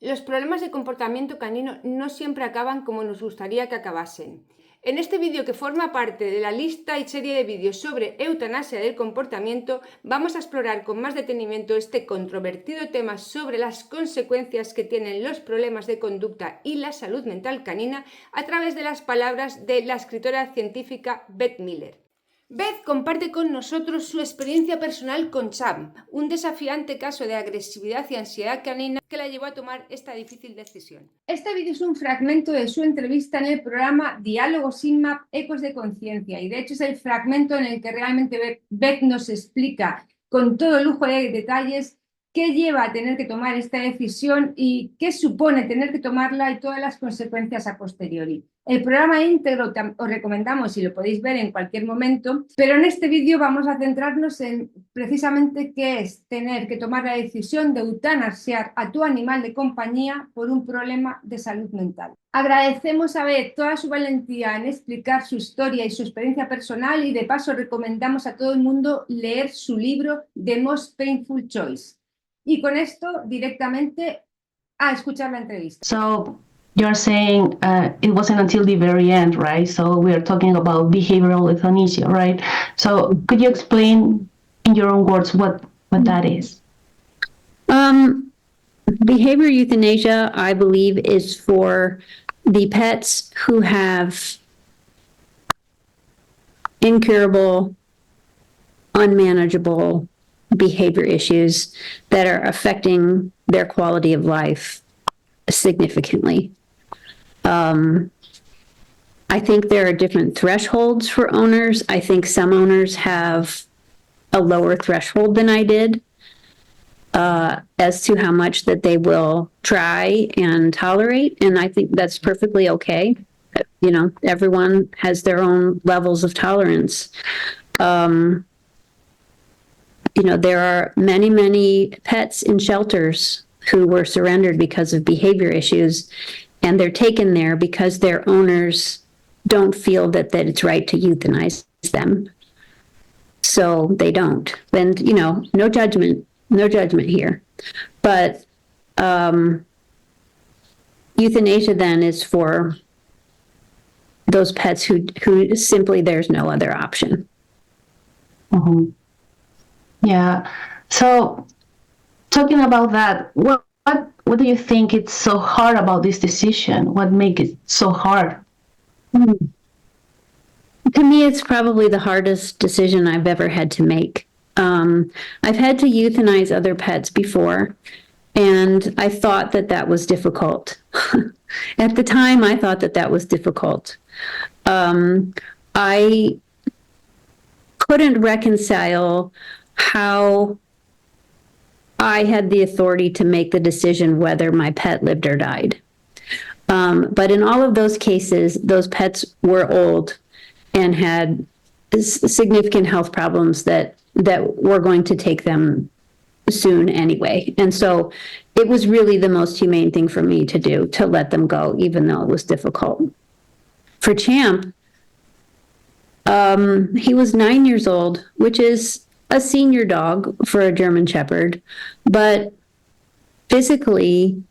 Los problemas de comportamiento canino no siempre acaban como nos gustaría que acabasen. En este vídeo, que forma parte de la lista y serie de vídeos sobre eutanasia del comportamiento, vamos a explorar con más detenimiento este controvertido tema sobre las consecuencias que tienen los problemas de conducta y la salud mental canina a través de las palabras de la escritora científica Beth Miller. Beth comparte con nosotros su experiencia personal con Sam, un desafiante caso de agresividad y ansiedad canina que la llevó a tomar esta difícil decisión. Este vídeo es un fragmento de su entrevista en el programa Diálogos INMAB, Ecos de Conciencia, y de hecho es el fragmento en el que realmente Beth nos explica con todo lujo de detalles qué lleva a tener que tomar esta decisión y qué supone tener que tomarla y todas las consecuencias a posteriori. El programa íntegro os recomendamos y lo podéis ver en cualquier momento, pero en este vídeo vamos a centrarnos en precisamente qué es tener que tomar la decisión de eutanasiar a tu animal de compañía por un problema de salud mental. Agradecemos a Beth toda su valentía en explicar su historia y su experiencia personal, y de paso recomendamos a todo el mundo leer su libro The Most Painful Choice. Y con esto directamente a escuchar la entrevista. So you're saying it wasn't until the very end, right? So we are talking about behavioral euthanasia, right? So could you explain in your own words what that is? Behavior euthanasia, I believe, is for the pets who have incurable, unmanageable behavior issues that are affecting their quality of life significantly. I think there are different thresholds for owners. I think some owners have a lower threshold than I did as to how much that they will try and tolerate, and I think that's perfectly okay. You know, everyone has their own levels of tolerance. You know, there are many, many pets in shelters who were surrendered because of behavior issues, and they're taken there because their owners don't feel that it's right to euthanize them. So they don't. And, you know, no judgment here. But euthanasia then is for those pets who simply there's no other option. Mm-hmm. Yeah. So talking about that, what do you think it's so hard about this decision? What makes it so hard? To me, it's probably the hardest decision I've ever had to make. I've had to euthanize other pets before, and I thought that was difficult. At the time, I thought that was difficult. I couldn't reconcile how I had the authority to make the decision whether my pet lived or died. But in all of those cases, those pets were old and had significant health problems that were going to take them soon anyway. And so it was really the most humane thing for me to do, to let them go, even though it was difficult. For Champ, he was 9 years old, which is a senior dog for a German Shepherd, but physically,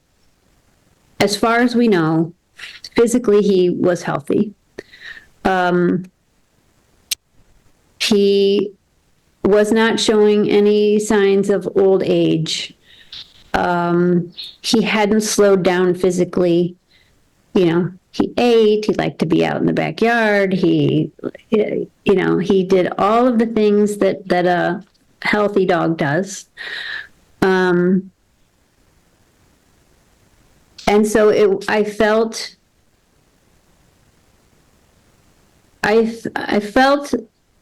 as far as we know, physically he was healthy. He was not showing any signs of old age. He hadn't slowed down physically. You know, he ate, he liked to be out in the backyard. He did all of the things that a healthy dog does. And so I felt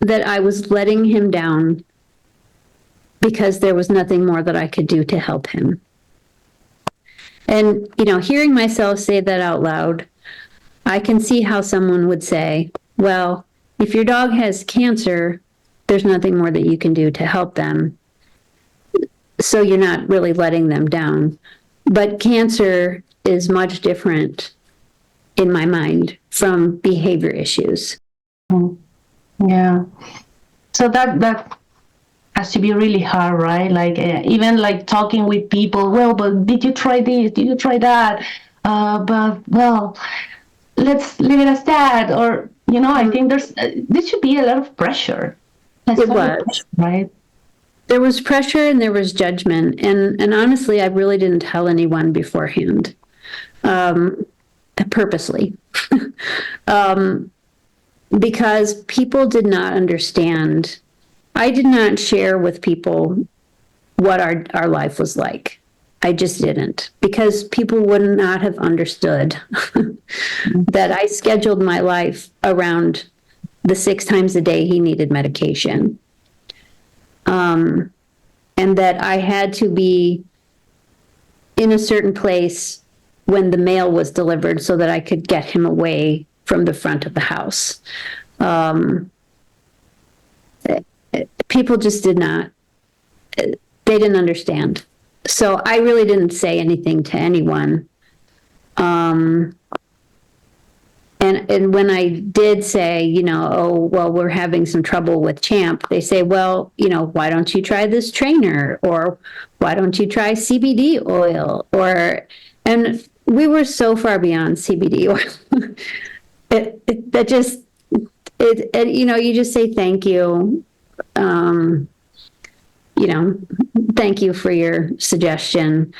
that I was letting him down because there was nothing more that I could do to help him. And, you know, hearing myself say that out loud, I can see how someone would say, well, if your dog has cancer, there's nothing more that you can do to help them. So you're not really letting them down. But cancer is much different in my mind from behavior issues. Yeah. So that has to be really hard, right? Like even like talking with people. Well, but did you try this? Did you try that? But well, let's leave it as that. Or I think there should be a lot of pressure. It was. Right. There was pressure and there was judgment. And honestly, I really didn't tell anyone beforehand, purposely, because people did not understand. I did not share with people what our life was like. I just didn't, because people would not have understood that I scheduled my life around the 6 times a day he needed medication. And that I had to be in a certain place when the mail was delivered so that I could get him away from the front of the house. People just did not, they didn't understand. So I really didn't say anything to anyone. And when I did say, oh, well, we're having some trouble with Champ, they say, well, why don't you try this trainer? Or why don't you try CBD oil? And we were so far beyond CBD oil. You just say thank you. Thank you for your suggestion.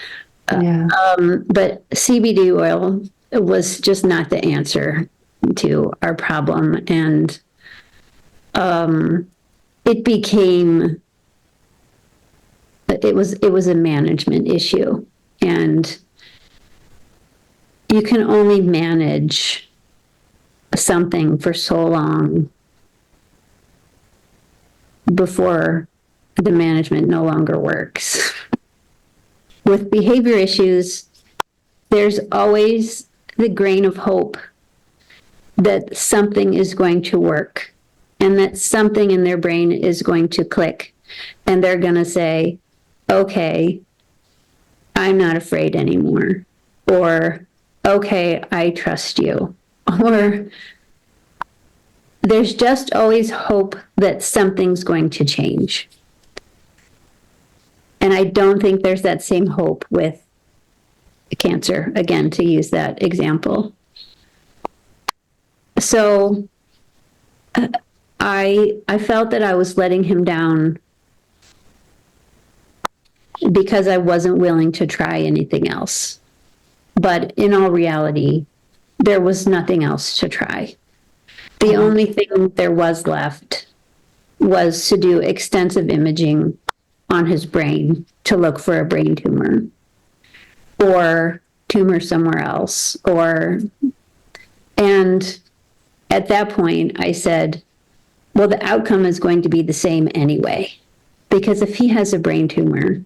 But CBD oil was just not the answer to our problem. And it was a management issue. And you can only manage something for so long before the management no longer works. With behavior issues, there's always the grain of hope that something is going to work and that something in their brain is going to click and they're going to say, okay, I'm not afraid anymore. Or, okay, I trust you. Or there's just always hope that something's going to change. And I don't think there's that same hope with cancer, again, to use that example. So I felt that I was letting him down because I wasn't willing to try anything else. But in all reality, there was nothing else to try. The only thing there was left was to do extensive imaging on his brain to look for a brain tumor or tumor somewhere else. And at that point I said, well, the outcome is going to be the same anyway, because if he has a brain tumor,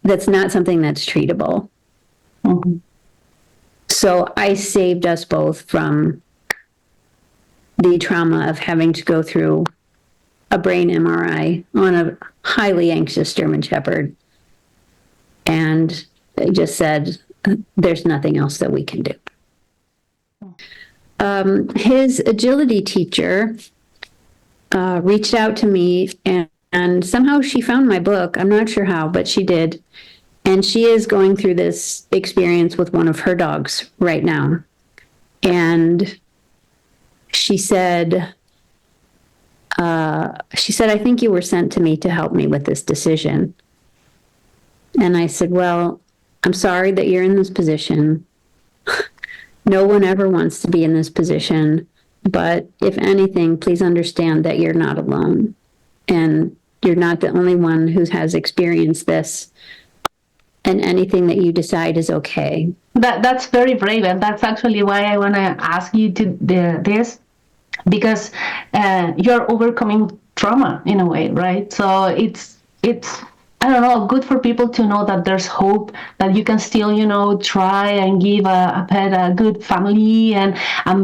that's not something that's treatable. Mm-hmm. So I saved us both from the trauma of having to go through a brain MRI on a highly anxious German Shepherd. And they just said, there's nothing else that we can do. His agility teacher reached out to me, and somehow she found my book. I'm not sure how, but she did. And she is going through this experience with one of her dogs right now. And she said, I think you were sent to me to help me with this decision. And I said, well, I'm sorry that you're in this position. No one ever wants to be in this position. But if anything, please understand that you're not alone. And you're not the only one who has experienced this. And anything that you decide is okay. That's very brave. And that's actually why I want to ask you this. Because you're overcoming trauma in a way, right? So it's I don't know, good for people to know that there's hope, that you can still, try and give a pet a good family and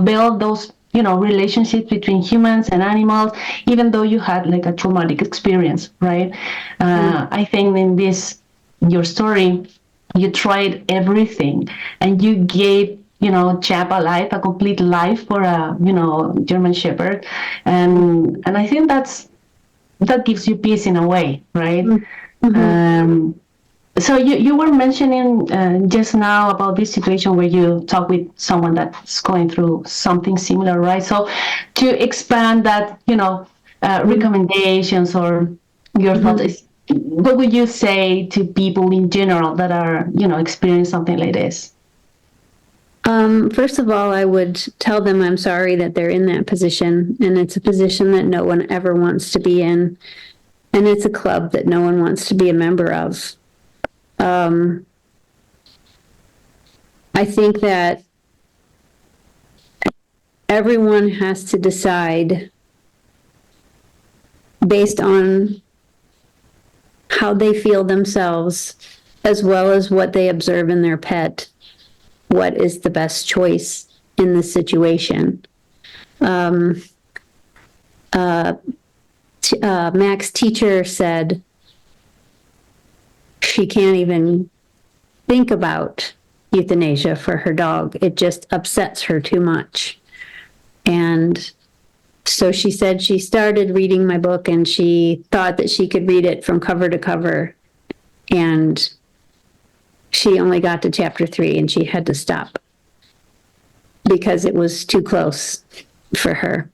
build those, relationships between humans and animals, even though you had like a traumatic experience, right? I think in your story, you tried everything and you gave Chap a complete life for a German Shepherd, and I think that's that gives you peace in a way, right? Mm-hmm. So you were mentioning just now about this situation where you talk with someone that's going through something similar, right? So to expand that, recommendations or your thoughts, what would you say to people in general that are, experiencing something like this? First of all, I would tell them I'm sorry that they're in that position, and it's a position that no one ever wants to be in, and it's a club that no one wants to be a member of. I think that everyone has to decide based on how they feel themselves, as well as what they observe in their pet, what is the best choice in the situation. Mac's teacher said she can't even think about euthanasia for her dog. It just upsets her too much. And so she said she started reading my book and she thought that she could read it from cover to cover. And she only got to chapter 3 and she had to stop because it was too close for her.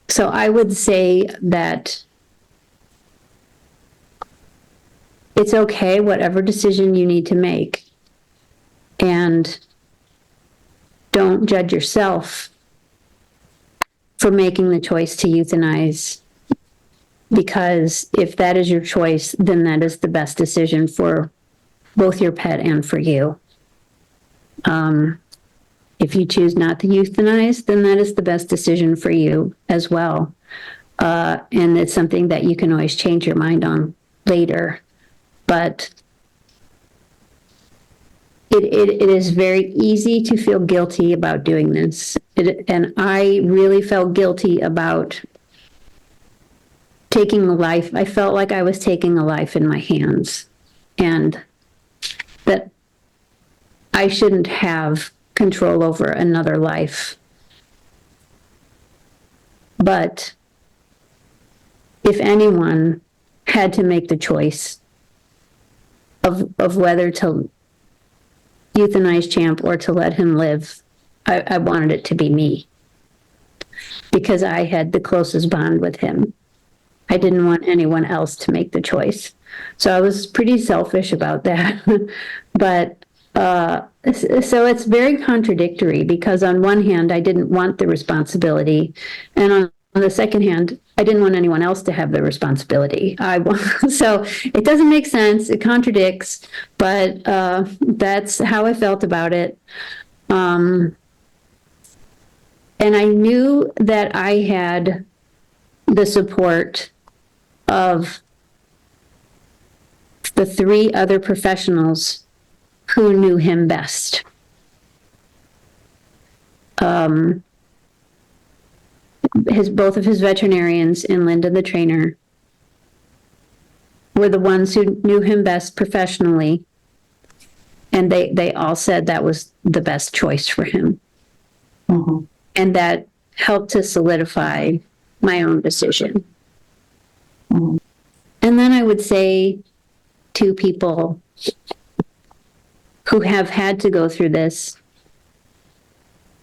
So I would say that it's okay, whatever decision you need to make, and don't judge yourself for making the choice to euthanize, because if that is your choice, then that is the best decision for both your pet and for you. If you choose not to euthanize, then that is the best decision for you as well. And it's something that you can always change your mind on later. But it is very easy to feel guilty about doing this. And I really felt guilty about taking a life. I felt like I was taking a life in my hands, and that I shouldn't have control over another life. But if anyone had to make the choice of whether to euthanize Champ or to let him live, I wanted it to be me, because I had the closest bond with him. I didn't want anyone else to make the choice. So I was pretty selfish about that. But so it's very contradictory, because on one hand, I didn't want the responsibility, and on the second hand, I didn't want anyone else to have the responsibility. So it doesn't make sense. It contradicts, but that's how I felt about it. And I knew that I had the support of the 3 other professionals who knew him best. Both of his veterinarians and Linda, the trainer, were the ones who knew him best professionally, and they all said that was the best choice for him. Mm-hmm. And that helped to solidify my own decision. Mm-hmm. And then I would say to people who have had to go through this,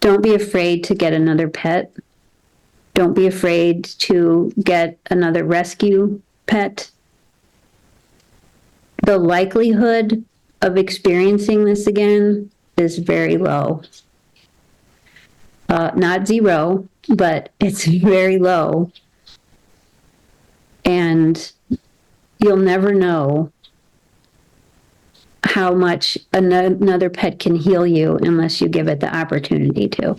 don't be afraid to get another pet. Don't be afraid to get another rescue pet. The likelihood of experiencing this again is very low. Not 0, but it's very low. And you'll never know how much another pet can heal you unless you give it the opportunity to.